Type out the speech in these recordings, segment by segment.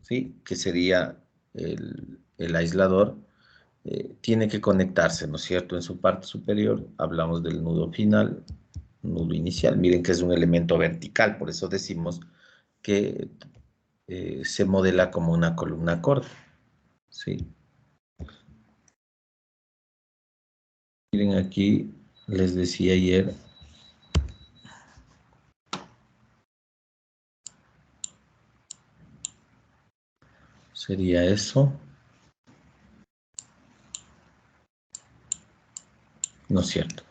¿sí? Que sería el aislador, tiene que conectarse, ¿no es cierto? En su parte superior hablamos del nudo final, nudo inicial. Miren que es un elemento vertical, por eso decimos que se modela como una columna acorde, ¿sí? Miren aquí, les decía ayer, sería eso, ¿no es cierto?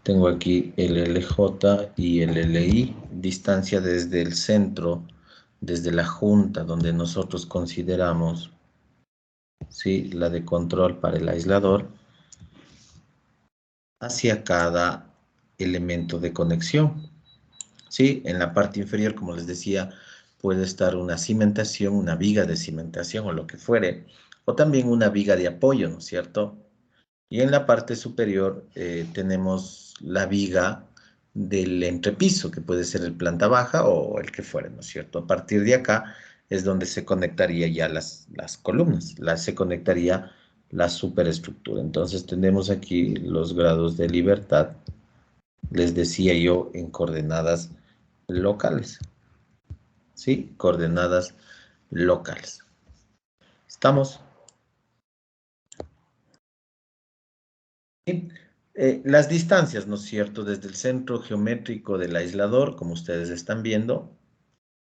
Tengo aquí el LJ y el LI, distancia desde el centro, desde la junta donde nosotros consideramos, ¿sí?, la de control para el aislador, hacia cada elemento de conexión. ¿Sí? En la parte inferior, como les decía, puede estar una cimentación, una viga de cimentación o lo que fuere, o también una viga de apoyo, ¿no es cierto? Y en la parte superior tenemos la viga del entrepiso, que puede ser el planta baja o el que fuere, ¿no es cierto? A partir de acá es donde se conectaría ya las columnas, se conectaría la superestructura. Entonces tenemos aquí los grados de libertad, les decía yo, en coordenadas locales, ¿sí? Coordenadas locales. ¿Estamos? ¿Sí? Las distancias, ¿no es cierto? Desde el centro geométrico del aislador, como ustedes están viendo,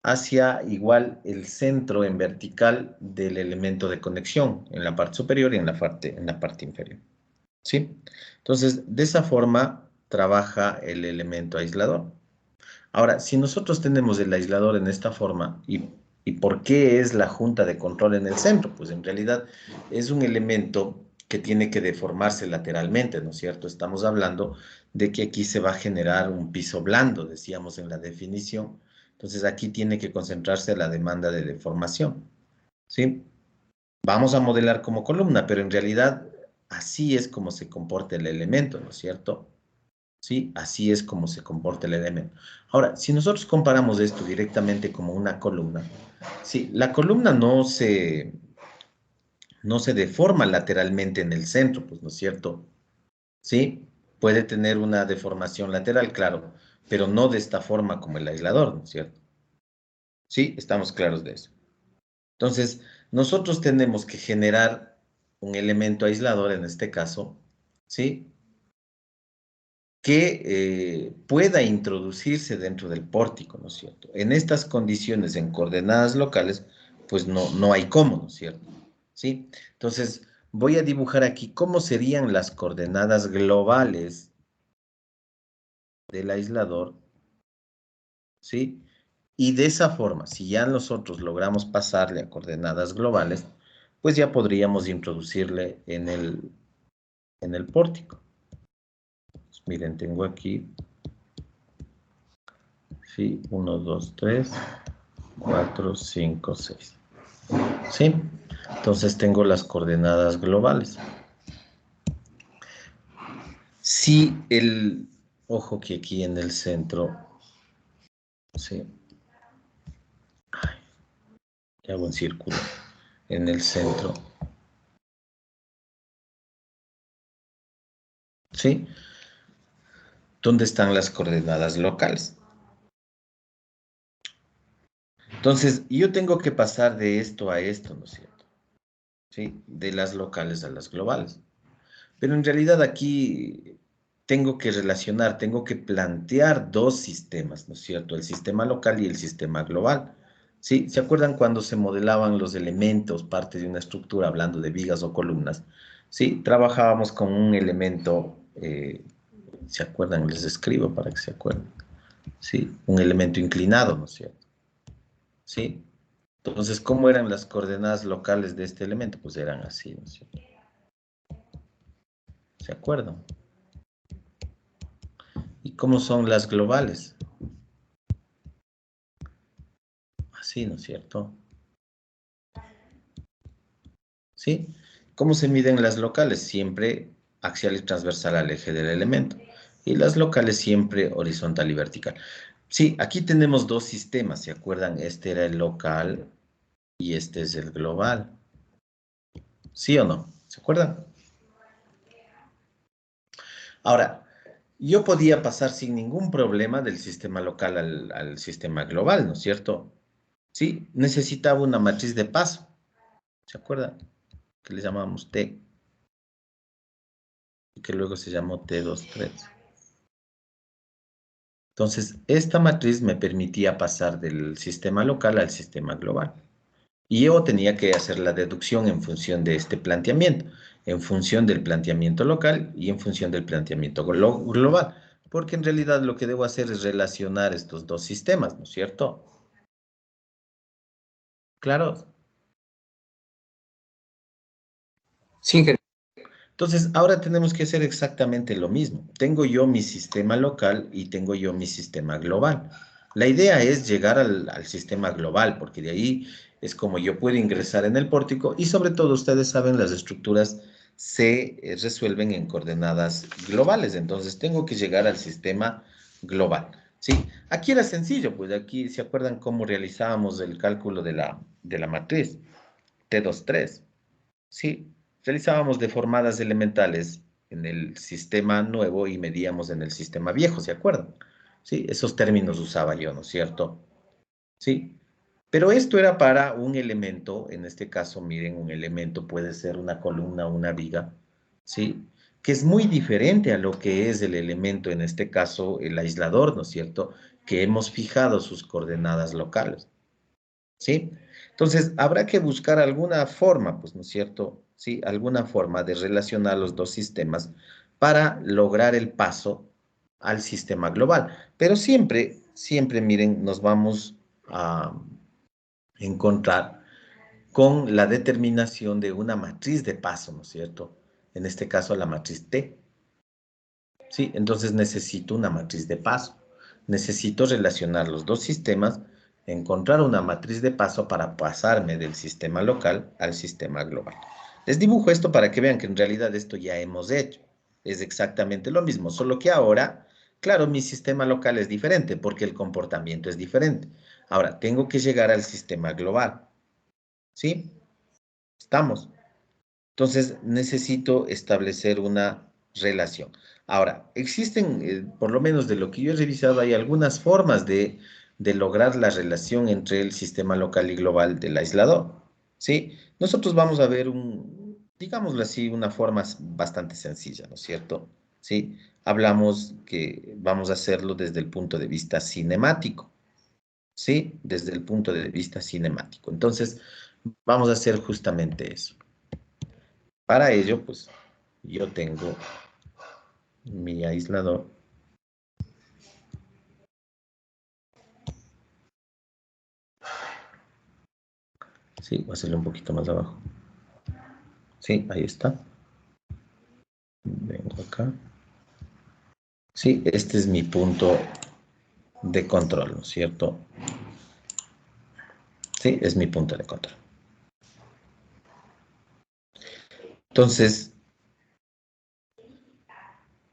hacia igual el centro en vertical del elemento de conexión, en la parte superior y en la parte inferior. ¿Sí? Entonces, de esa forma trabaja el elemento aislador. Ahora, si nosotros tenemos el aislador en esta forma, ¿y por qué es la junta de control en el centro? Pues en realidad es un elemento que tiene que deformarse lateralmente, ¿no es cierto? Estamos hablando de que aquí se va a generar un piso blando, decíamos en la definición. Entonces aquí tiene que concentrarse la demanda de deformación, ¿sí? Vamos a modelar como columna, pero en realidad así es como se comporta el elemento, ¿no es cierto? ¿Sí? Así es como se comporta el elemento. Ahora, si nosotros comparamos esto directamente como una columna, sí, la columna no se deforma lateralmente en el centro, pues, ¿no es cierto? ¿Sí? Puede tener una deformación lateral, claro, pero no de esta forma como el aislador, ¿no es cierto? Sí, estamos claros de eso. Entonces, nosotros tenemos que generar un elemento aislador, en este caso, ¿sí? Que pueda introducirse dentro del pórtico, ¿no es cierto? En estas condiciones, en coordenadas locales, pues no hay cómo, ¿no es cierto? ¿Sí? Entonces, voy a dibujar aquí cómo serían las coordenadas globales del aislador, ¿sí? Y de esa forma, si ya nosotros logramos pasarle a coordenadas globales, pues ya podríamos introducirle en el pórtico. Pues miren, tengo aquí, ¿sí? 1, 2, 3, 4, 5, 6. ¿Sí? Entonces tengo las coordenadas globales. Si ojo que aquí en el centro, ¿sí? Ay, hago un círculo. En el centro, ¿sí? ¿Dónde están las coordenadas locales? Entonces, yo tengo que pasar de esto a esto, ¿no es cierto? ¿Sí? De las locales a las globales. Pero en realidad aquí tengo que relacionar, tengo que plantear dos sistemas, ¿no es cierto? El sistema local y el sistema global. ¿Sí? ¿Se acuerdan cuando se modelaban los elementos, parte de una estructura, hablando de vigas o columnas? Sí, trabajábamos con un elemento, ¿se acuerdan? Les escribo para que se acuerden. Sí, un elemento inclinado, ¿no es cierto? Sí. Entonces, ¿cómo eran las coordenadas locales de este elemento? Pues eran así, ¿no es cierto? ¿Se acuerdan? ¿Y cómo son las globales? Así, ¿no es cierto? ¿Sí? ¿Cómo se miden las locales? Siempre axial y transversal al eje del elemento. Y las locales siempre horizontal y vertical. Sí, aquí tenemos dos sistemas, ¿se acuerdan? Este era el local y este es el global. ¿Sí o no? ¿Se acuerdan? Ahora, yo podía pasar sin ningún problema del sistema local al sistema global, ¿no es cierto? Sí, necesitaba una matriz de paso. ¿Se acuerdan? Que le llamábamos T, y que luego se llamó T23. Entonces, esta matriz me permitía pasar del sistema local al sistema global. Y yo tenía que hacer la deducción en función de este planteamiento, en función del planteamiento local y en función del planteamiento global. Porque en realidad lo que debo hacer es relacionar estos dos sistemas, ¿no es cierto? Claro. Sí, ingeniero. Entonces, ahora tenemos que hacer exactamente lo mismo. Tengo yo mi sistema local y tengo yo mi sistema global. La idea es llegar al sistema global, porque de ahí es como yo puedo ingresar en el pórtico y sobre todo ustedes saben, las estructuras se resuelven en coordenadas globales. Entonces, tengo que llegar al sistema global. ¿Sí? Aquí era sencillo, pues aquí se acuerdan cómo realizábamos el cálculo de la matriz T23. Sí, realizábamos deformadas elementales en el sistema nuevo y medíamos en el sistema viejo, ¿se acuerdan? Sí, esos términos usaba yo, ¿no es cierto? Sí, pero esto era para un elemento, en este caso, miren, un elemento puede ser una columna o una viga, ¿sí? Que es muy diferente a lo que es el elemento, en este caso, el aislador, ¿no es cierto? Que hemos fijado sus coordenadas locales. ¿Sí? Entonces, habrá que buscar alguna forma, pues, ¿no es cierto? Sí, alguna forma de relacionar los dos sistemas para lograr el paso al sistema global. Pero siempre, siempre, miren, nos vamos a encontrar con la determinación de una matriz de paso, ¿no es cierto? En este caso, la matriz T. ¿Sí? Entonces necesito una matriz de paso. Necesito relacionar los dos sistemas, encontrar una matriz de paso para pasarme del sistema local al sistema global. Les dibujo esto para que vean que en realidad esto ya hemos hecho. Es exactamente lo mismo, solo que ahora, claro, mi sistema local es diferente porque el comportamiento es diferente. Ahora, tengo que llegar al sistema global. ¿Sí? Estamos. Entonces, necesito establecer una relación. Ahora, existen, por lo menos de lo que yo he revisado, hay algunas formas de lograr la relación entre el sistema local y global del aislador. ¿Sí? Nosotros vamos a ver digámoslo así, una forma bastante sencilla, ¿no es cierto? ¿Sí? Hablamos que vamos a hacerlo desde el punto de vista cinemático. ¿Sí? Desde el punto de vista cinemático. Entonces, vamos a hacer justamente eso. Para ello, pues, yo tengo mi aislador. Sí, voy a hacerlo un poquito más abajo. Sí, ahí está. Vengo acá. Sí, este es mi punto de control, ¿no es cierto? Sí, es mi punto de control. Entonces,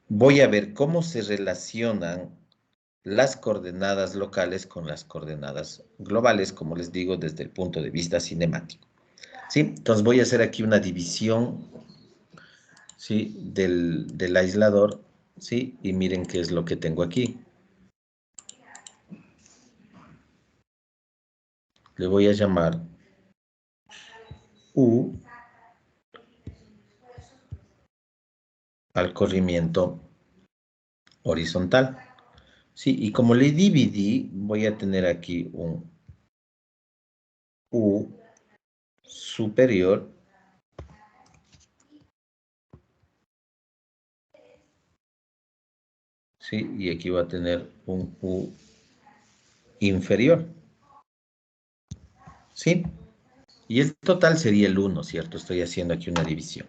voy a ver cómo se relacionan las coordenadas locales con las coordenadas globales, como les digo, desde el punto de vista cinemático. ¿Sí? Entonces voy a hacer aquí una división, ¿sí? Del aislador, ¿sí? Y miren qué es lo que tengo aquí. Le voy a llamar U al corrimiento horizontal. Sí, y como le dividí, voy a tener aquí un U superior, ¿sí? Y aquí va a tener un U inferior, ¿sí? Y el total sería el 1, ¿cierto? Estoy haciendo aquí una división.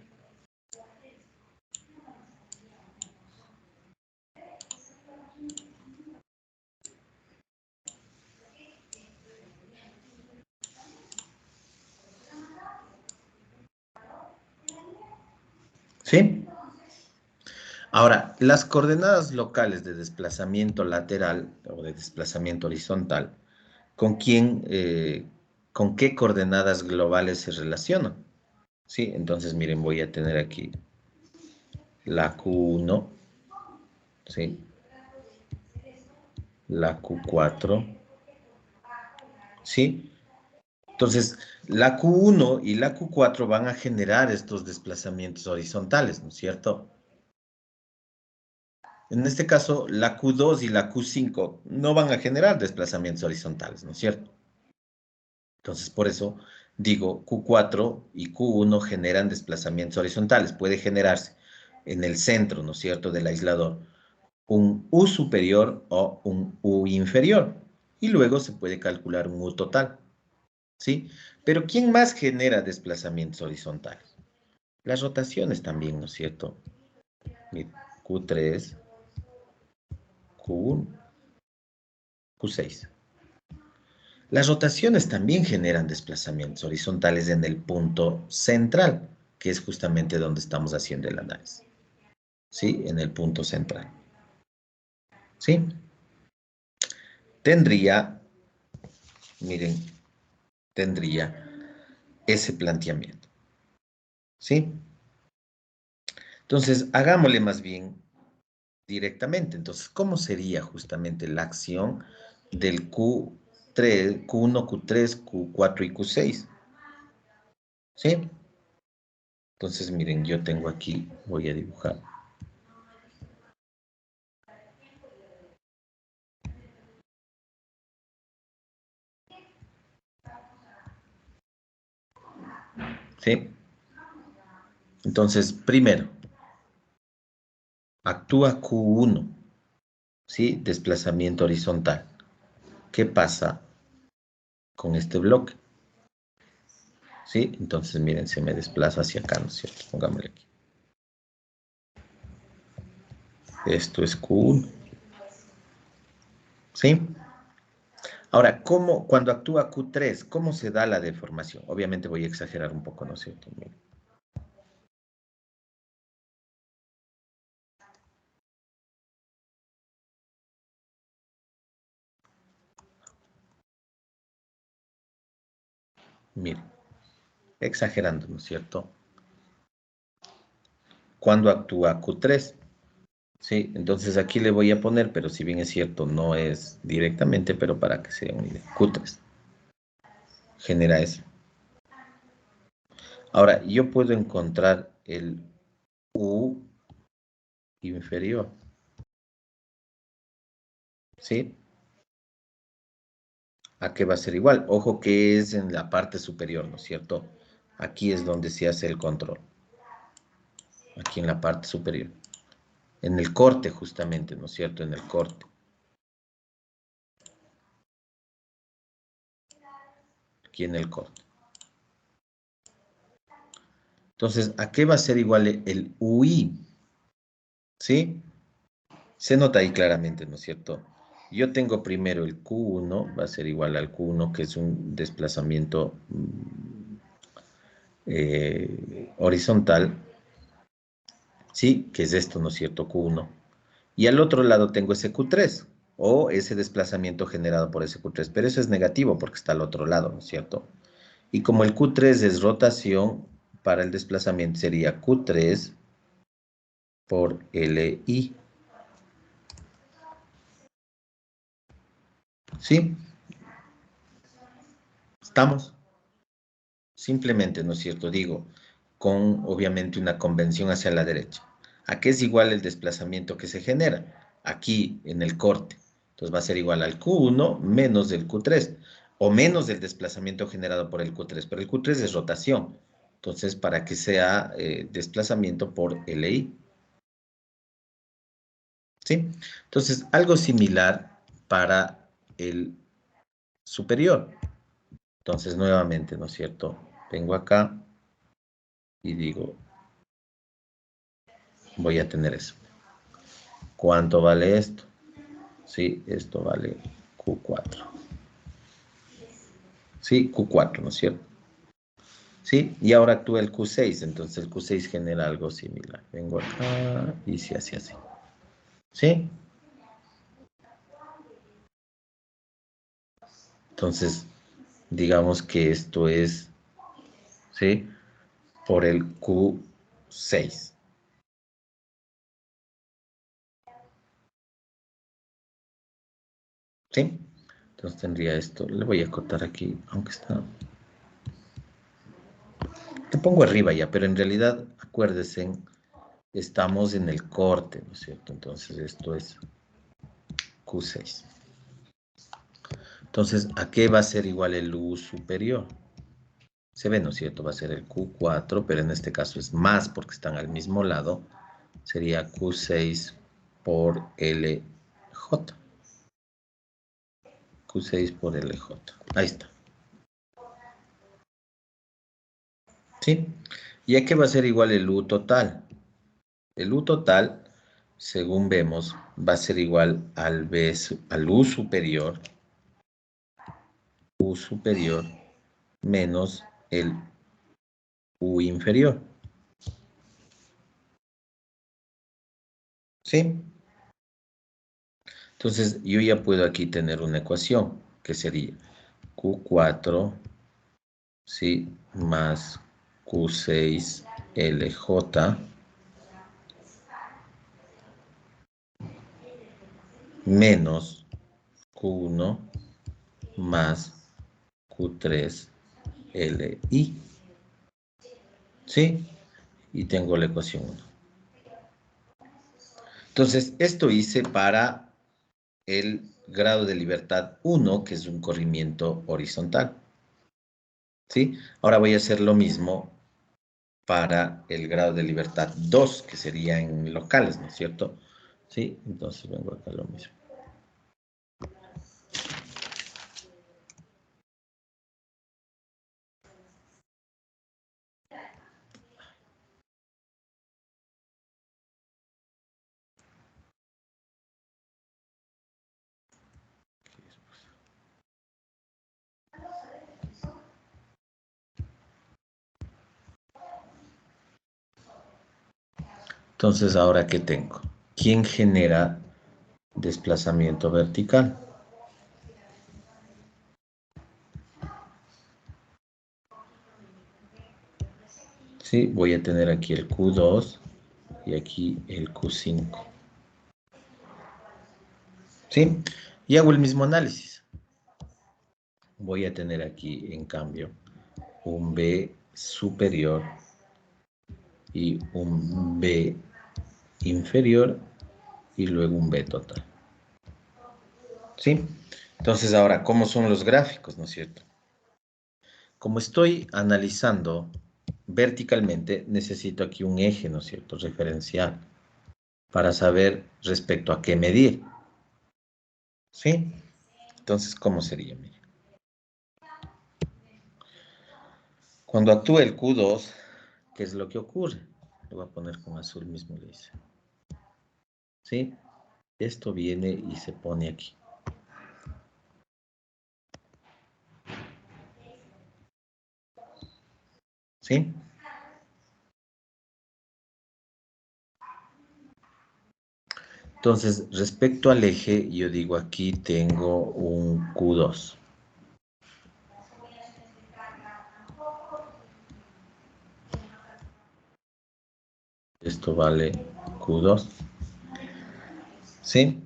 ¿Sí? Ahora, las coordenadas locales de desplazamiento lateral o de desplazamiento horizontal, ¿con quién con qué coordenadas globales se relacionan. ¿Sí? Entonces, miren, voy a tener aquí la Q1, ¿sí? La Q4, ¿sí? Entonces, la Q1 y la Q4 van a generar estos desplazamientos horizontales, ¿no es cierto? En este caso, la Q2 y la Q5 no van a generar desplazamientos horizontales, ¿no es cierto? Entonces, por eso digo, Q4 y Q1 generan desplazamientos horizontales. Puede generarse en el centro, ¿no es cierto?, del aislador, un U superior o un U inferior. Y luego se puede calcular un U total, ¿sí? Pero ¿quién más genera desplazamientos horizontales? Las rotaciones también, ¿no es cierto? Mira, Q3, Q1, Q6. Las rotaciones también generan desplazamientos horizontales en el punto central, que es justamente donde estamos haciendo el análisis. ¿Sí? En el punto central. ¿Sí? Tendría, miren, tendría ese planteamiento. ¿Sí? Entonces, hagámosle más bien directamente. Entonces, ¿cómo sería justamente la acción del Q3, Q1, Q3, Q4 y Q6? ¿Sí? Entonces, miren, yo tengo aquí, voy a dibujar. ¿Sí? Entonces, primero, actúa Q1, ¿sí? Desplazamiento horizontal. ¿Qué pasa con este bloque? ¿Sí? Entonces, miren, se me desplaza hacia acá, ¿no es cierto? Pongámosle aquí. Esto es Q1. ¿Sí? Ahora, cuando actúa Q3, cómo se da la deformación? Obviamente voy a exagerar un poco, ¿no es cierto? Miren. Miren, exagerando, ¿no es cierto? Cuando actúa Q3, ¿sí? Entonces aquí le voy a poner, pero si bien es cierto, no es directamente, pero para que sea una idea. Q3 genera eso. Ahora, yo puedo encontrar el U inferior, ¿sí? ¿A qué va a ser igual? Ojo que es en la parte superior, ¿no es cierto? Aquí es donde se hace el control. Aquí en la parte superior. En el corte justamente, ¿no es cierto? En el corte. Aquí en el corte. Entonces, ¿a qué va a ser igual el UI? ¿Sí? Se nota ahí claramente, ¿no es cierto? Yo tengo primero el Q1, va a ser igual al Q1, que es un desplazamiento horizontal, ¿sí? Que es esto, ¿no es cierto? Q1. Y al otro lado tengo ese Q3, o ese desplazamiento generado por ese Q3, pero eso es negativo porque está al otro lado, ¿no es cierto? Y como el Q3 es rotación, para el desplazamiento sería Q3 por LI. ¿Sí? ¿Estamos? Simplemente, ¿no es cierto? Digo, con obviamente una convención hacia la derecha. ¿A qué es igual el desplazamiento que se genera? Aquí en el corte. Entonces va a ser igual al Q1 menos del Q3 o menos del desplazamiento generado por el Q3, pero el Q3 es rotación. Entonces, para que sea desplazamiento por LI. ¿Sí? Entonces, algo similar para el superior. Entonces, nuevamente, ¿no es cierto? Vengo acá y digo, voy a tener eso. ¿Cuánto vale esto? Sí, esto vale Q4. Sí, Q4, ¿no es cierto? Sí, y ahora actúa el Q6, entonces el Q6 genera algo similar. Vengo acá y se hace así. ¿Sí? Entonces, digamos que esto es, ¿sí? Por el Q6. ¿Sí? Entonces tendría esto. Le voy a acotar aquí, aunque está... Te pongo arriba ya, pero en realidad, acuérdense, estamos en el corte, ¿no es cierto? Entonces esto es Q6. Entonces, ¿a qué va a ser igual el U superior? Se ve, ¿no es cierto? Va a ser el Q4, pero en este caso es más porque están al mismo lado. Sería Q6 por LJ. Q6 por LJ. Ahí está. ¿Sí? ¿Y a qué va a ser igual el U total? El U total, según vemos, va a ser igual al U superior menos el U inferior. ¿Sí? Entonces, yo ya puedo aquí tener una ecuación, que sería Q4, ¿sí? Más Q6LJ menos Q1 más Q3LI. ¿Sí? Y tengo la ecuación 1. Entonces, esto hice para el grado de libertad 1, que es un corrimiento horizontal. ¿Sí? Ahora voy a hacer lo mismo para el grado de libertad 2, que sería en locales, ¿no es cierto? ¿Sí? Entonces vengo acá lo mismo. Entonces, ¿ahora qué tengo? ¿Quién genera desplazamiento vertical? Sí, voy a tener aquí el Q2 y aquí el Q5. ¿Sí? Y hago el mismo análisis. Voy a tener aquí, en cambio, un B superior y un B inferior y luego un B total. ¿Sí? Entonces, ahora, ¿cómo son los gráficos, no es cierto? Como estoy analizando verticalmente, necesito aquí un eje, ¿no es cierto?, referencial, para saber respecto a qué medir. ¿Sí? Entonces, ¿cómo sería? Mire. Cuando actúa el Q2, ¿qué es lo que ocurre? Lo voy a poner con azul mismo, le dice. ¿Sí? Esto viene y se pone aquí. ¿Sí? Entonces, respecto al eje, yo digo aquí tengo un Q2. Esto vale Q2. ¿Sí?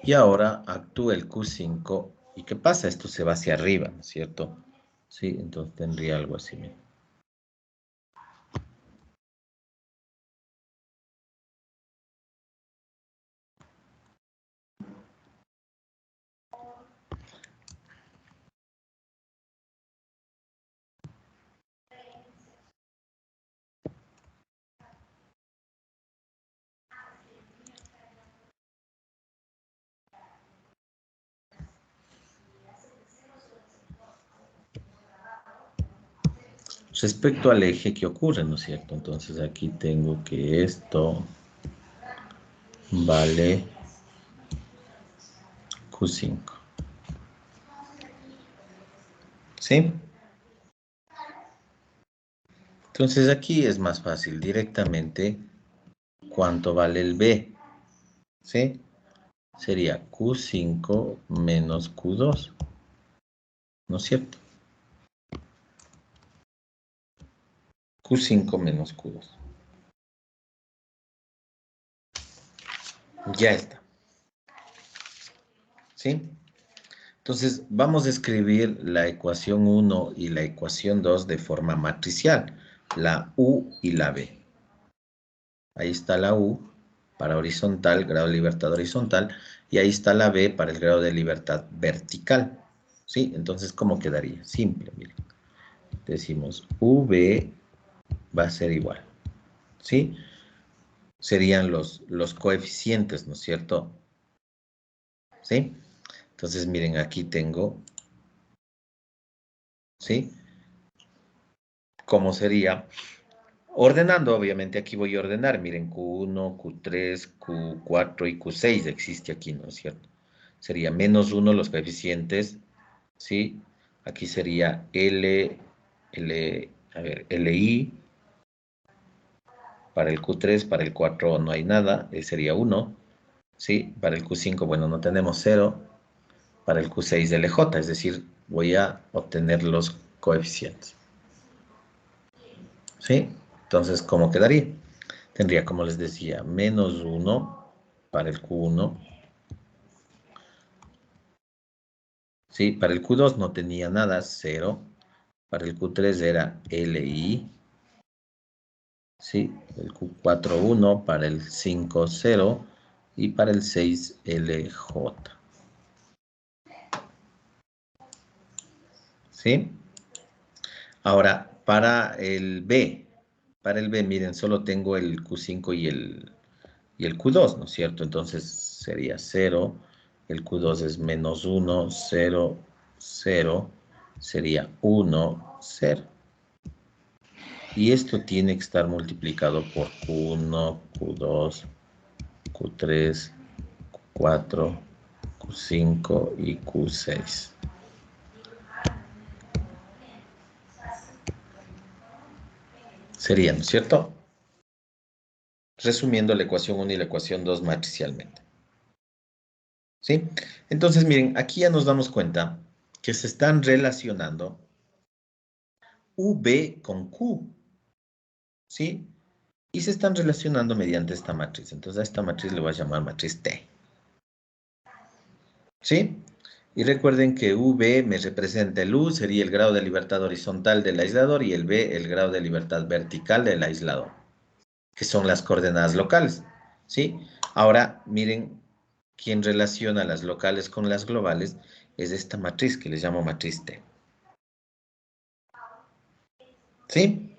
Y ahora actúa el Q5. ¿Y qué pasa? Esto se va hacia arriba, ¿no es cierto? Sí, entonces tendría algo así. Mira. Respecto al eje, ¿qué ocurre, no es cierto? Entonces aquí tengo que esto vale Q5. ¿Sí? Entonces aquí es más fácil directamente cuánto vale el B. ¿Sí? sería Q5 menos Q2, ¿no es cierto? Q5 menos Q2. Ya está. ¿Sí? Entonces, vamos a escribir la ecuación 1 y la ecuación 2 de forma matricial, la U y la B. Ahí está la U para horizontal, grado de libertad horizontal, y ahí está la B para el grado de libertad vertical. ¿Sí? Entonces, ¿cómo quedaría? Simple, miren. Decimos V va a ser igual. ¿Sí? Serían los coeficientes, ¿no es cierto? ¿Sí? Entonces, miren, aquí tengo, ¿sí? ¿Cómo sería? Ordenando, obviamente, aquí voy a ordenar. Miren, Q1, Q3, Q4 y Q6 existe aquí, ¿no es cierto? Sería menos 1 los coeficientes, ¿sí? Aquí sería LI. Para el Q3, para el 4 no hay nada, sería 1, ¿sí? Para el Q5, bueno, no tenemos 0. Para el Q6 LJ, es decir, voy a obtener los coeficientes. ¿Sí? Entonces, ¿cómo quedaría? Tendría, como les decía, menos 1 para el Q1. ¿Sí? Para el Q2 no tenía nada, 0. Para el Q3 era LI. ¿Sí? El Q4, 1. Para el 5, 0. Y para el 6, LJ. ¿Sí? Ahora, para el B, miren, solo tengo el Q5 y el Q2, ¿no es cierto? Entonces sería 0, el Q2 es menos 1, 0, 0, sería 1, 0. Y esto tiene que estar multiplicado por Q1, Q2, Q3, Q4, Q5 y Q6. Sería, ¿no es cierto? Resumiendo la ecuación 1 y la ecuación 2 matricialmente. ¿Sí? Entonces, miren, aquí ya nos damos cuenta que se están relacionando V con Q, ¿sí? Y se están relacionando mediante esta matriz. Entonces, a esta matriz le voy a llamar matriz T. ¿Sí? Y recuerden que V me representa el U, sería el grado de libertad horizontal del aislador, y el B, el grado de libertad vertical del aislador, que son las coordenadas locales. ¿Sí? Ahora, miren, quien relaciona las locales con las globales es esta matriz que les llamo matriz T. ¿Sí?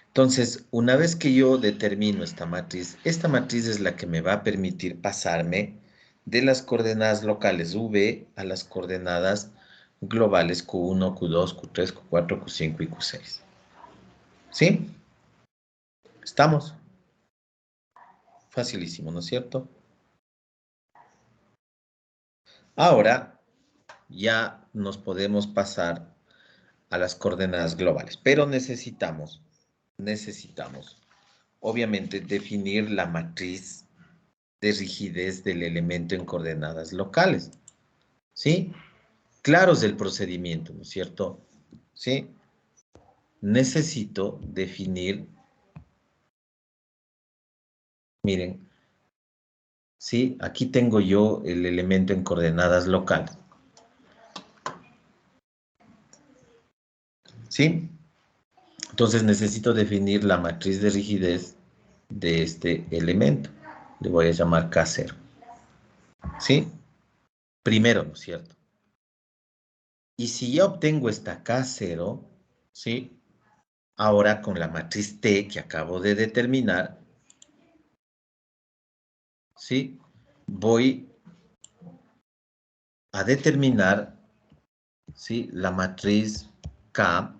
Entonces, una vez que yo determino esta matriz es la que me va a permitir pasarme de las coordenadas locales V a las coordenadas globales Q1, Q2, Q3, Q4, Q5 y Q6. ¿Sí? ¿Estamos? Facilísimo, ¿no es cierto? Ahora ya nos podemos pasar a las coordenadas globales, pero necesitamos, obviamente, definir la matriz de rigidez del elemento en coordenadas locales. ¿Sí? Claros del procedimiento, ¿no es cierto? ¿Sí? Necesito definir, miren, ¿sí? Aquí tengo yo el elemento en coordenadas locales. ¿Sí? Entonces necesito definir la matriz de rigidez de este elemento. Le voy a llamar K0. ¿Sí? Primero, ¿no es cierto? Y si ya obtengo esta K0, ¿sí? Ahora con la matriz T que acabo de determinar, ¿sí? Voy a determinar, ¿sí? La matriz K,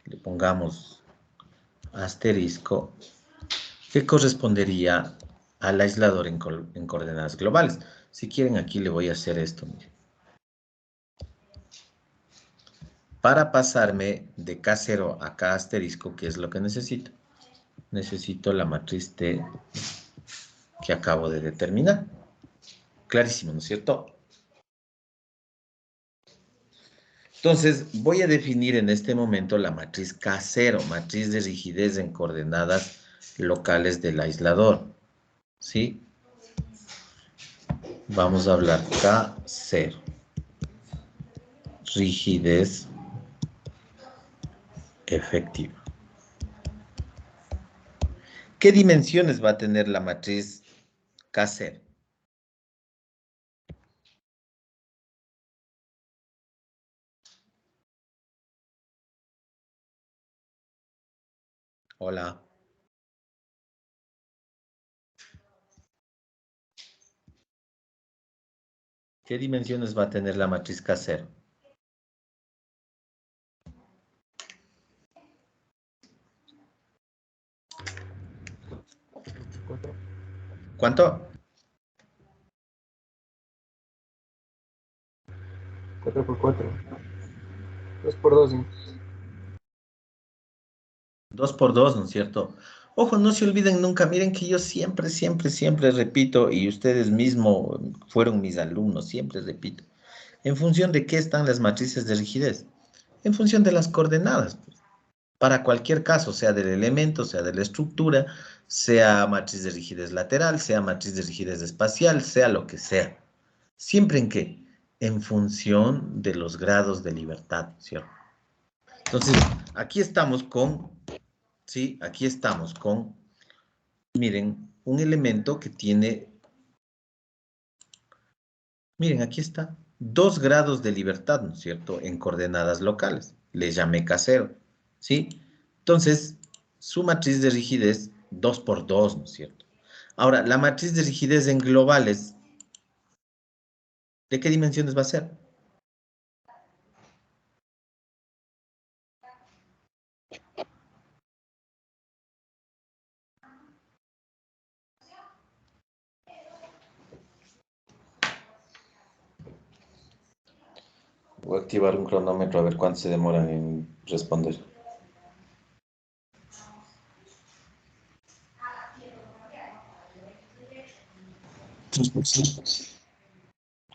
le pongamos asterisco, que correspondería al aislador en coordenadas globales. Si quieren, aquí le voy a hacer esto, miren. Para pasarme de K0 a K asterisco, ¿qué es lo que necesito? Necesito la matriz T que acabo de determinar. Clarísimo, ¿no es cierto? Entonces, voy a definir en este momento la matriz K0, matriz de rigidez en coordenadas locales del aislador. ¿Sí? Vamos a hablar K0. Rigidez efectiva. ¿Qué dimensiones va a tener la matriz K0? Hola. ¿Qué dimensiones va a tener la matriz K0? ¿Cuánto? 4 por 4. 2 por 2. 2 por 2, ¿no es cierto? Ojo, no se olviden nunca, miren que yo siempre, siempre, siempre repito, y ustedes mismos fueron mis alumnos, siempre repito, ¿en función de qué están las matrices de rigidez? En función de las coordenadas, pues. Para cualquier caso, sea del elemento, sea de la estructura, sea matriz de rigidez lateral, sea matriz de rigidez espacial, sea lo que sea. ¿Siempre en qué? En función de los grados de libertad, ¿cierto? Entonces, aquí estamos con, ¿sí? Aquí estamos con, miren, un elemento que tiene, miren, aquí está, 2 grados de libertad, ¿no es cierto? En coordenadas locales. Le llamé K0, ¿sí? Entonces, su matriz de rigidez, 2 por 2, ¿no es cierto? Ahora, la matriz de rigidez en globales, ¿de qué dimensiones va a ser? Voy a activar un cronómetro a ver cuánto se demoran en responder.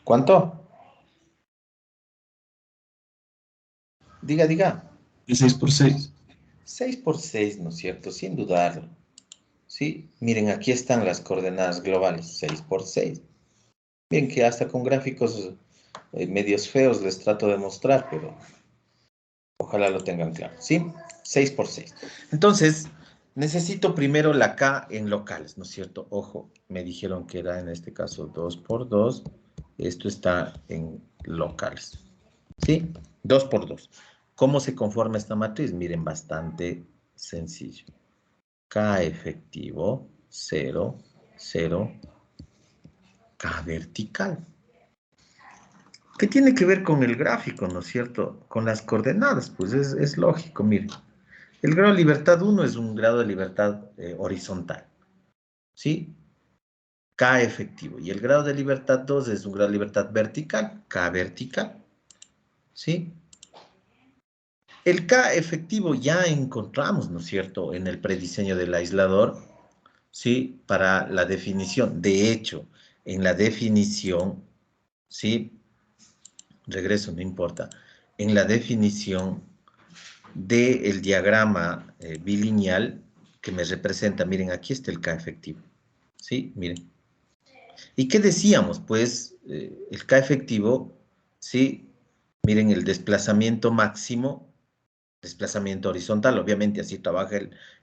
¿Cuánto? Diga, diga. De 6 por 6. 6 por 6, ¿no es cierto? Sin dudarlo. ¿Sí? Miren, aquí están las coordenadas globales, 6 por 6. Bien, que hasta con gráficos medios feos les trato de mostrar, pero ojalá lo tengan claro, ¿sí? 6 por 6. Entonces, necesito primero la K en locales, ¿no es cierto? Ojo, me dijeron que era en este caso 2 por 2. Esto está en locales, ¿sí? 2 por 2. ¿Cómo se conforma esta matriz? Miren, bastante sencillo. K efectivo, 0, 0, K vertical. ¿Qué tiene que ver con el gráfico, no es cierto? Con las coordenadas, pues es lógico, miren. El grado de libertad 1 es un grado de libertad horizontal, ¿sí? K efectivo. Y el grado de libertad 2 es un grado de libertad vertical, K vertical, ¿sí? El K efectivo ya encontramos, ¿no es cierto?, en el prediseño del aislador, ¿sí? Para la definición. De hecho, en la definición, ¿sí? Regreso, no importa. En la definición del diagrama bilineal que me representa, miren, aquí está el K efectivo, ¿sí? Miren. ¿Y qué decíamos? Pues el K efectivo, ¿sí? Miren, el desplazamiento máximo, desplazamiento horizontal, obviamente así trabaja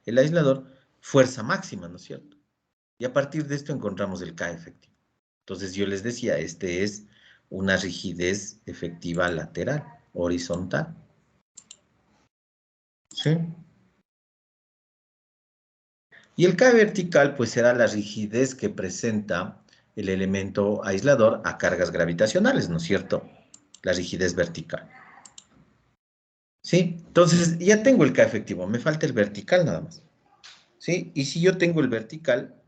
el aislador, fuerza máxima, ¿no es cierto? Y a partir de esto encontramos el K efectivo. Entonces yo les decía, este es una rigidez efectiva lateral, horizontal. ¿Sí? Y el K vertical, pues será la rigidez que presenta el elemento aislador a cargas gravitacionales, ¿no es cierto? La rigidez vertical. ¿Sí? Entonces ya tengo el K efectivo, me falta el vertical nada más. ¿Sí? Y si yo tengo el vertical,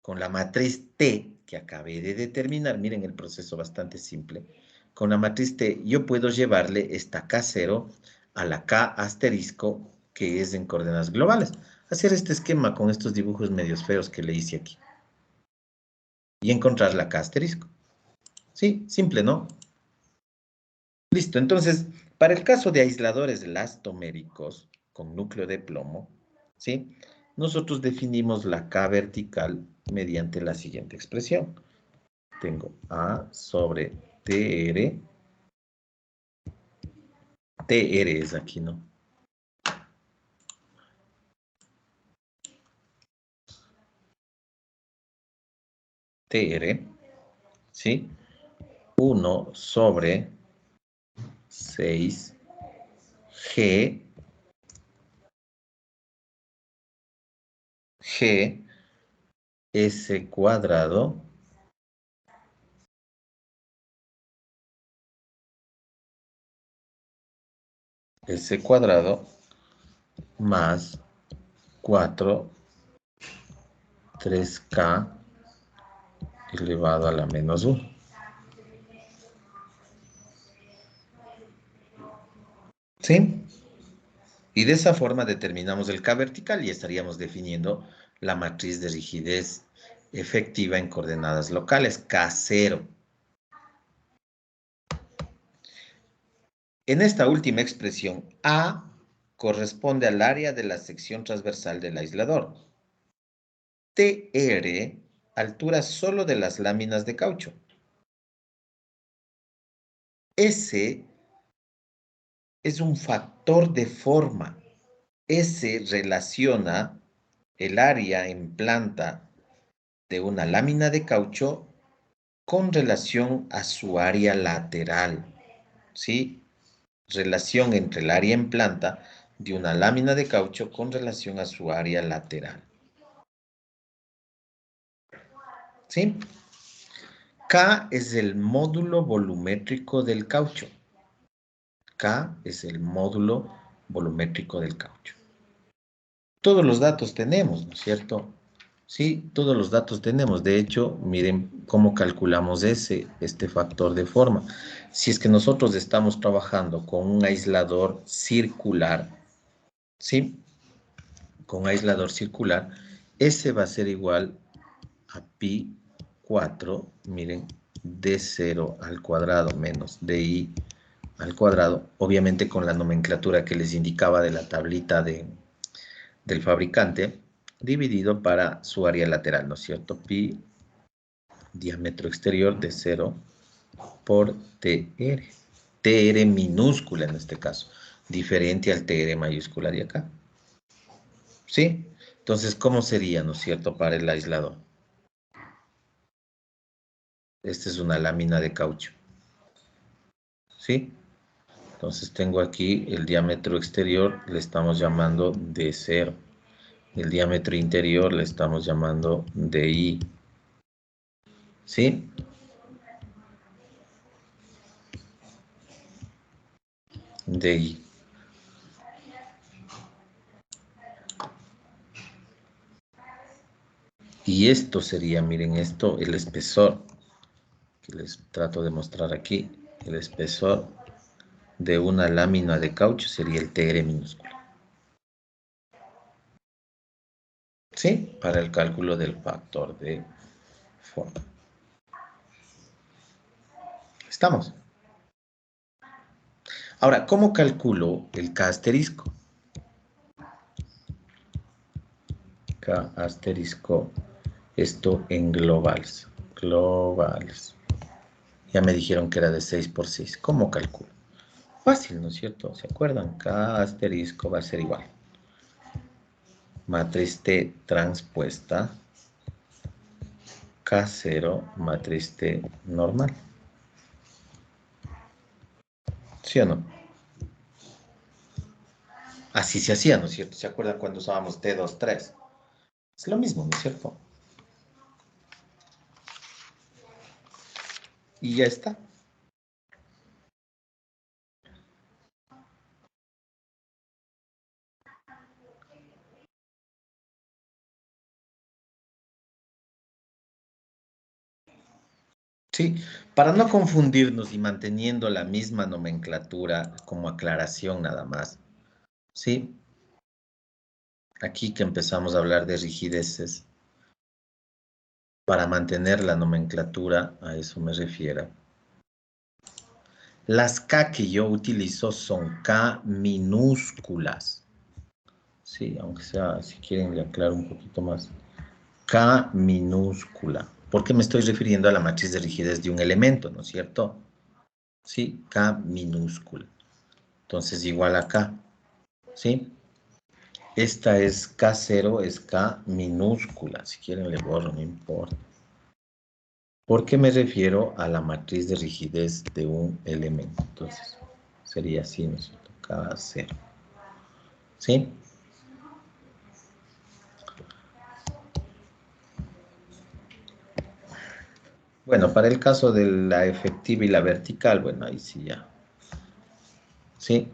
con la matriz T que acabé de determinar, miren el proceso bastante simple, con la matriz T yo puedo llevarle esta K0 a la K asterisco que es en coordenadas globales. Hacer este esquema con estos dibujos medios feos que le hice aquí. y encontrar la K asterisco. Sí, simple, ¿no? Listo, entonces, para el caso de aisladores elastoméricos con núcleo de plomo, ¿sí? Nosotros definimos la K vertical mediante la siguiente expresión. Tengo A sobre TR. TR es aquí, ¿no? TR, ¿sí? 1 sobre 6 G S cuadrado más 4 3K elevado a la menos 1. ¿Sí? Y de esa forma determinamos el K vertical y estaríamos definiendo la matriz de rigidez efectiva en coordenadas locales, K0. En esta última expresión, A corresponde al área de la sección transversal del aislador. TR, altura solo de las láminas de caucho. S es un factor de forma. S relaciona el área en planta de una lámina de caucho con relación a su área lateral, ¿sí? Relación entre el área en planta de una lámina de caucho con relación a su área lateral. ¿Sí? K es el módulo volumétrico del caucho. K es el módulo volumétrico del caucho. Todos los datos tenemos, ¿no es cierto? Sí, todos los datos tenemos. De hecho, miren cómo calculamos este factor de forma. Si es que nosotros estamos trabajando con un aislador circular, ¿sí? Con aislador circular, ese va a ser igual a pi 4, miren, d0 al cuadrado menos di al cuadrado, obviamente con la nomenclatura que les indicaba de la tablita del fabricante, dividido para su área lateral, ¿no es cierto? Pi, diámetro exterior de 0 por TR. TR minúscula en este caso, diferente al TR mayúscula de acá. ¿Sí? Entonces, ¿cómo sería, no es cierto, para el aislador? Esta es una lámina de caucho. ¿Sí? Entonces tengo aquí el diámetro exterior, le estamos llamando D0. El diámetro interior le estamos llamando DI. ¿Sí? DI. Y esto sería, miren esto, el espesor, que les trato de mostrar aquí. El espesor de una lámina de caucho sería el TR minúsculo. ¿Sí? Para el cálculo del factor de forma. ¿Estamos? Ahora, ¿cómo calculo el K asterisco? K asterisco, esto en globales. Globales. Ya me dijeron que era de 6 por 6. ¿Cómo calculo? Fácil, ¿no es cierto? ¿Se acuerdan? K asterisco va a ser igual. Matriz T transpuesta. K0 matriz T normal. ¿Sí o no? Así se hacía, ¿no es cierto? ¿Se acuerdan cuando usábamos T2, 3? Es lo mismo, ¿no es cierto? Y ya está. Sí, para no confundirnos y manteniendo la misma nomenclatura como aclaración nada más. Sí, aquí que empezamos a hablar de rigideces, para mantener la nomenclatura, a eso me refiero. Las K que yo utilizo son K minúsculas. Sí, aunque sea, si quieren le aclaro un poquito más. K minúscula. Porque me estoy refiriendo a la matriz de rigidez de un elemento, ¿no es cierto? Sí, K minúscula. Entonces, igual a K. ¿Sí? Esta es K0, es K minúscula. Si quieren le borro, no importa. Porque me refiero a la matriz de rigidez de un elemento. Entonces, sería así, ¿no es cierto? K0. ¿Sí? Bueno, para el caso de la efectiva y la vertical, bueno, ahí sí ya. ¿Sí?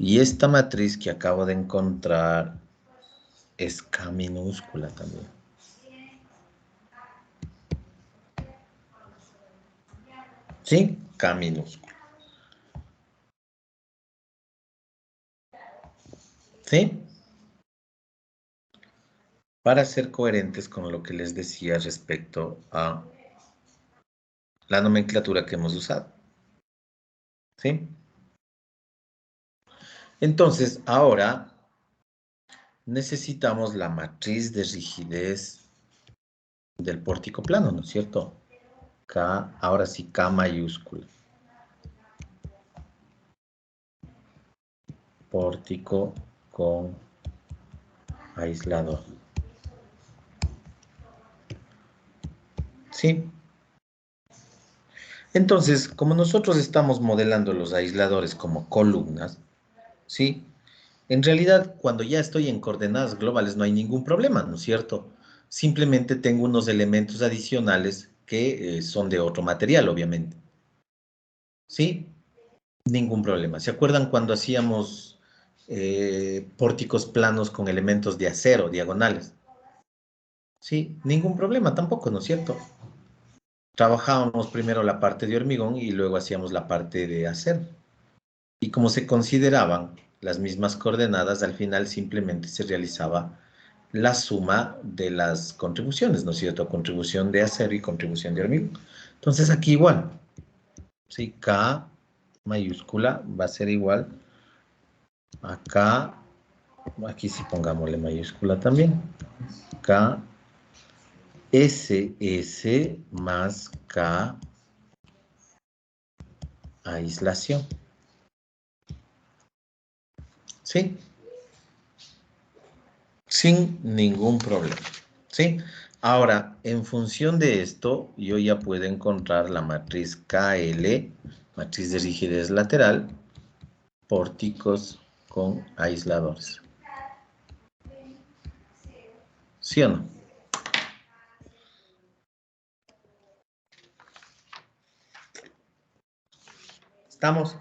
Y esta matriz que acabo de encontrar es K minúscula también. ¿Sí? K minúscula. ¿Sí? Para ser coherentes con lo que les decía respecto a la nomenclatura que hemos usado. ¿Sí? Entonces, ahora necesitamos la matriz de rigidez del pórtico plano, ¿no es cierto? K, ahora sí, K mayúscula. Pórtico con aislador. ¿Sí? Entonces, como nosotros estamos modelando los aisladores como columnas, ¿sí? En realidad, cuando ya estoy en coordenadas globales no hay ningún problema, ¿no es cierto? Simplemente tengo unos elementos adicionales que son de otro material, obviamente. ¿Sí? Ningún problema. ¿Se acuerdan cuando hacíamos pórticos planos con elementos de acero, diagonales? Sí, ningún problema tampoco, ¿no es cierto? Trabajábamos primero la parte de hormigón y luego hacíamos la parte de acero. Y como se consideraban las mismas coordenadas, al final simplemente se realizaba la suma de las contribuciones, ¿no es cierto? Contribución de acero y contribución de hormigón. Entonces aquí igual, ¿sí? K mayúscula va a ser igual a K, aquí sí pongámosle mayúscula también, K SS más K aislación. ¿Sí? Sin ningún problema. ¿Sí? Ahora, en función de esto, yo ya puedo encontrar la matriz KL, matriz de rigidez lateral, pórticos con aisladores. ¿Sí o no? ¿Estamos?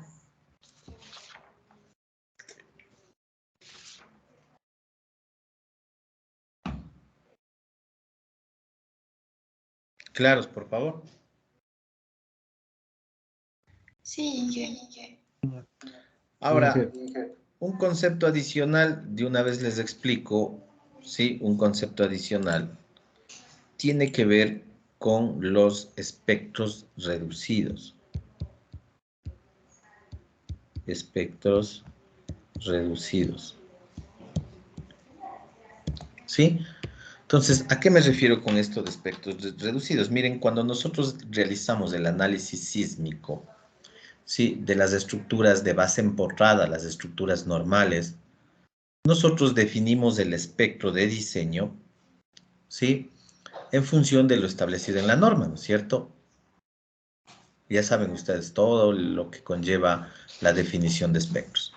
Claros, por favor. Sí, Ahora, un concepto adicional, de una vez les explico, ¿sí? Un concepto adicional tiene que ver con los espectros reducidos. Espectros reducidos. ¿Sí? Entonces, ¿a qué me refiero con esto de espectros reducidos? Miren, cuando nosotros realizamos el análisis sísmico, ¿sí? De las estructuras de base empotrada, las estructuras normales, nosotros definimos el espectro de diseño, ¿sí? En función de lo establecido en la norma, ¿no es cierto? Ya saben ustedes todo lo que conlleva la definición de espectros.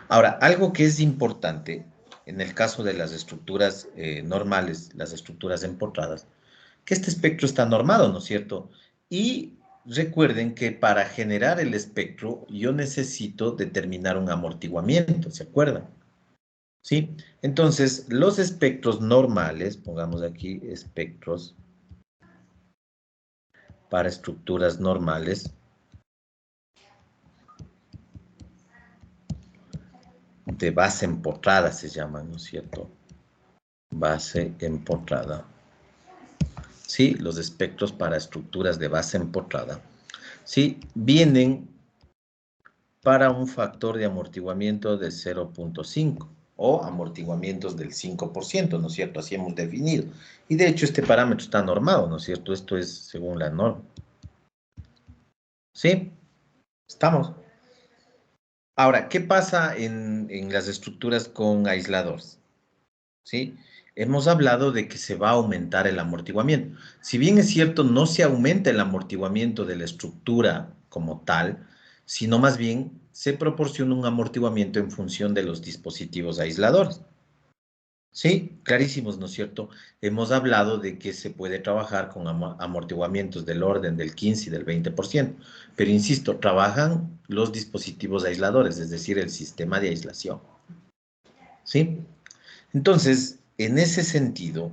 Ahora, algo que es importante en el caso de las estructuras normales, las estructuras empotradas, que este espectro está normado, ¿no es cierto? Y recuerden que para generar el espectro yo necesito determinar un amortiguamiento, ¿se acuerdan? ¿Sí? Entonces, los espectros normales, pongamos aquí espectros para estructuras normales, de base empotrada se llaman, ¿no es cierto? base empotrada. ¿Sí? Los espectros para estructuras de base empotrada. ¿Sí? Vienen para un factor de amortiguamiento de 0.5 o amortiguamientos del 5%, ¿no es cierto? Así hemos definido. Y de hecho este parámetro está normado, ¿no es cierto? Esto es según la norma. ¿Sí? ¿Estamos? Ahora, ¿qué pasa en las estructuras con aisladores? ¿Sí? Hemos hablado de que se va a aumentar el amortiguamiento. Si bien es cierto, no se aumenta el amortiguamiento de la estructura como tal, sino más bien se proporciona un amortiguamiento en función de los dispositivos aisladores. Sí, clarísimos, ¿no es cierto? Hemos hablado de que se puede trabajar con amortiguamientos del orden del 15 y del 20%, pero insisto, trabajan los dispositivos aisladores, es decir, el sistema de aislación. ¿Sí? Entonces, en ese sentido,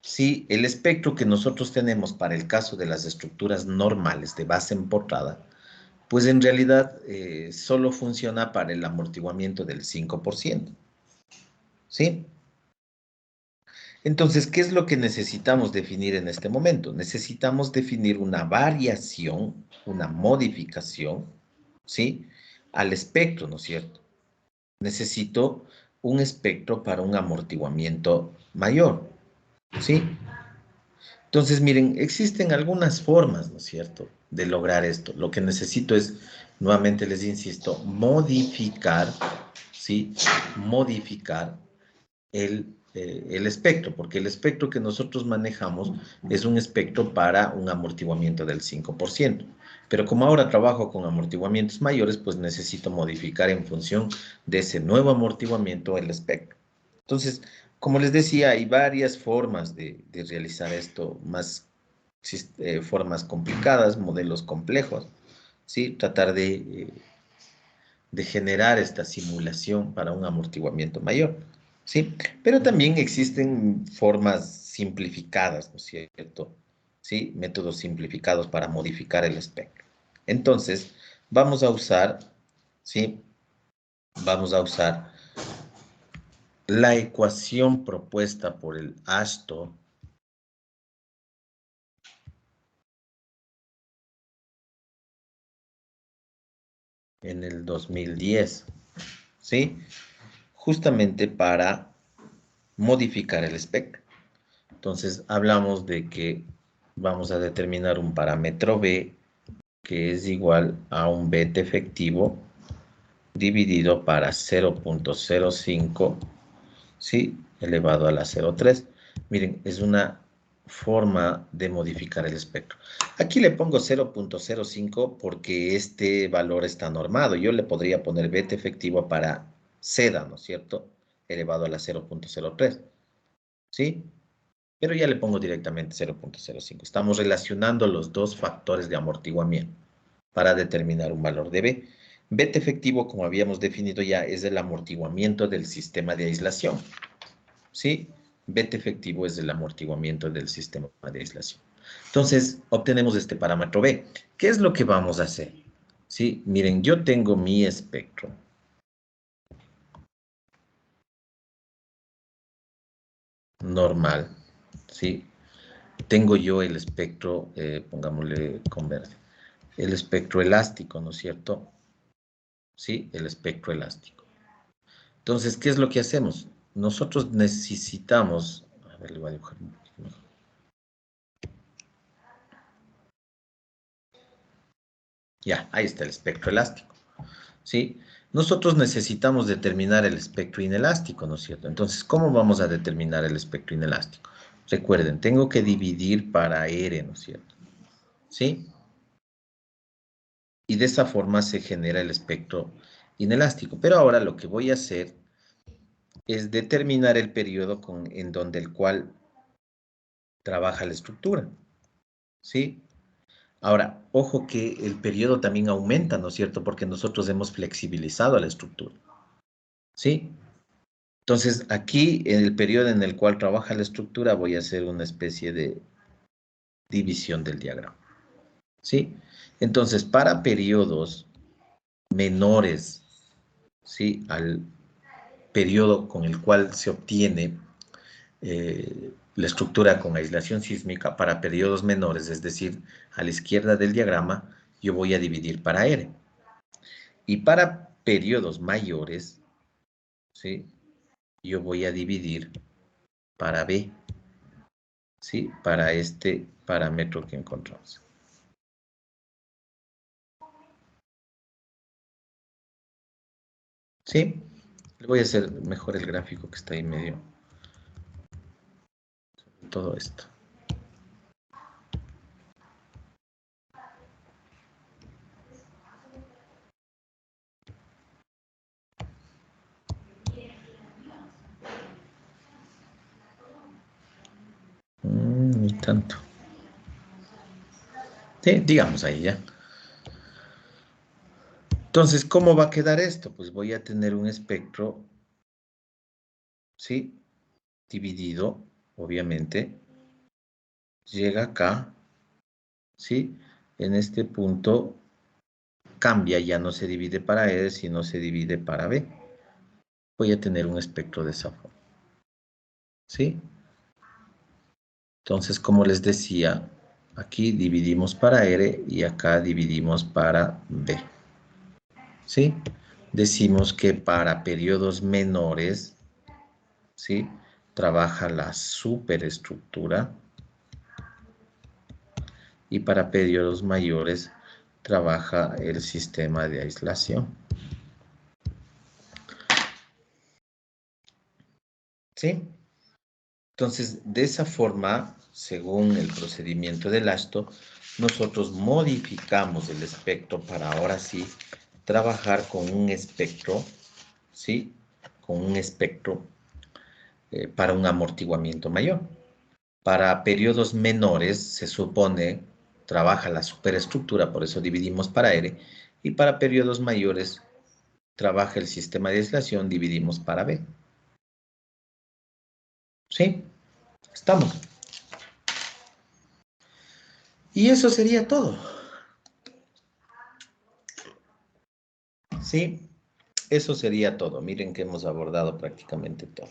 sí, el espectro que nosotros tenemos para el caso de las estructuras normales de base empotrada, pues en realidad solo funciona para el amortiguamiento del 5%. ¿Sí? Entonces, ¿qué es lo que necesitamos definir en este momento? Necesitamos definir una variación, una modificación, ¿sí? Al espectro, ¿no es cierto? Necesito un espectro para un amortiguamiento mayor, ¿sí? Entonces, miren, existen algunas formas, ¿no es cierto?, de lograr esto. Lo que necesito es, nuevamente les insisto, modificar, ¿sí? Modificar el espectro, porque el espectro que nosotros manejamos es un espectro para un amortiguamiento del 5%. Pero como ahora trabajo con amortiguamientos mayores, pues necesito modificar en función de ese nuevo amortiguamiento el espectro. Entonces, como les decía, hay varias formas de realizar esto, más formas complicadas, modelos complejos, ¿sí? Tratar de generar esta simulación para un amortiguamiento mayor, ¿sí? Pero también existen formas simplificadas, ¿no es cierto? ¿Sí? Métodos simplificados para modificar el espectro. Entonces, vamos a usar, ¿sí? Vamos a usar la ecuación propuesta por el ASTO en el 2010, ¿sí? Justamente para modificar el espectro. Entonces, hablamos de que vamos a determinar un parámetro B que es igual a un beta efectivo dividido para 0.05, ¿sí? Elevado a la 0.3. Miren, es una forma de modificar el espectro. Aquí le pongo 0.05 porque este valor está normado. Yo le podría poner beta efectivo para seda, ¿no es cierto? Elevado a la 0.03, ¿sí? Pero ya le pongo directamente 0.05. Estamos relacionando los dos factores de amortiguamiento para determinar un valor de B. Beta efectivo, como habíamos definido ya, es el amortiguamiento del sistema de aislación. ¿Sí? Beta efectivo es el amortiguamiento del sistema de aislación. Entonces, obtenemos este parámetro B. ¿Qué es lo que vamos a hacer? ¿Sí? Miren, yo tengo mi espectro. Normal. ¿Sí? Tengo yo el espectro, pongámosle con verde, el espectro elástico, ¿no es cierto? Sí, el espectro elástico. Entonces, ¿qué es lo que hacemos? Nosotros necesitamos, a ver, le voy a dibujar un poquito mejor. Ya, ahí está el espectro elástico, ¿sí? Nosotros necesitamos determinar el espectro inelástico, ¿no es cierto? Entonces, ¿cómo vamos a determinar el espectro inelástico? Recuerden, tengo que dividir para R, ¿no es cierto? ¿Sí? Y de esa forma se genera el espectro inelástico. Pero ahora lo que voy a hacer es determinar el periodo en donde el cual trabaja la estructura, ¿sí? Ahora, ojo que el periodo también aumenta, ¿no es cierto? Porque nosotros hemos flexibilizado la estructura, ¿sí? Entonces, aquí, en el periodo en el cual trabaja la estructura, voy a hacer una especie de división del diagrama, ¿sí? Entonces, para periodos menores, ¿sí? Al periodo con el cual se obtiene la estructura con aislación sísmica para periodos menores, es decir, a la izquierda del diagrama, yo voy a dividir para R. Y para periodos mayores, ¿sí? Yo voy a dividir para B, ¿sí? Para este parámetro que encontramos. ¿Sí? Le voy a hacer mejor el gráfico que está ahí medio. Todo esto. Ni tanto. Sí, digamos ahí ya. Entonces, ¿cómo va a quedar esto? Pues voy a tener un espectro, ¿sí? Dividido, obviamente. Llega acá, ¿sí? En este punto cambia, ya no se divide para E, sino se divide para B. Voy a tener un espectro de esa forma, ¿sí? Entonces, como les decía, aquí dividimos para R y acá dividimos para B, ¿sí? Decimos que para periodos menores, ¿sí? Trabaja la superestructura y para periodos mayores trabaja el sistema de aislación. ¿Sí? Entonces, de esa forma, según el procedimiento del ASTO, nosotros modificamos el espectro para ahora sí trabajar con un espectro, ¿sí? Con un espectro para un amortiguamiento mayor. Para periodos menores, se supone, trabaja la superestructura, por eso dividimos para R, y para periodos mayores, trabaja el sistema de aislación, dividimos para B. ¿Sí? Estamos. Y eso sería todo. ¿Sí? Eso sería todo. Miren que hemos abordado prácticamente todo.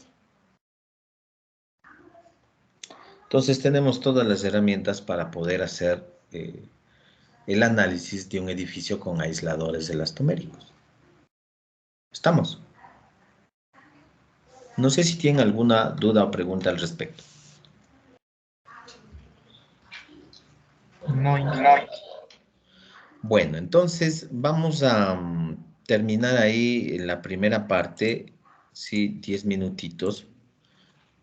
Entonces tenemos todas las herramientas para poder hacer el análisis de un edificio con aisladores elastoméricos. ¿Estamos? No sé si tienen alguna duda o pregunta al respecto. No, Bueno, entonces vamos a terminar ahí en la primera parte, sí, 10 minutitos,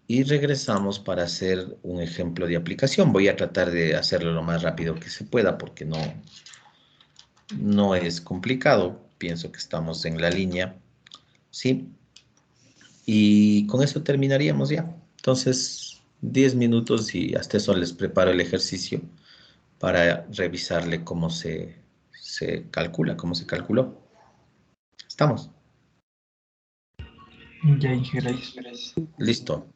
y regresamos para hacer un ejemplo de aplicación. Voy a tratar de hacerlo lo más rápido que se pueda porque no es complicado. Pienso que estamos en la línea, ¿sí? Y con eso terminaríamos ya. Entonces, 10 minutos y hasta eso les preparo el ejercicio para revisarle cómo se calcula, cómo se calculó. ¿Estamos? ya dije, gracias. Listo.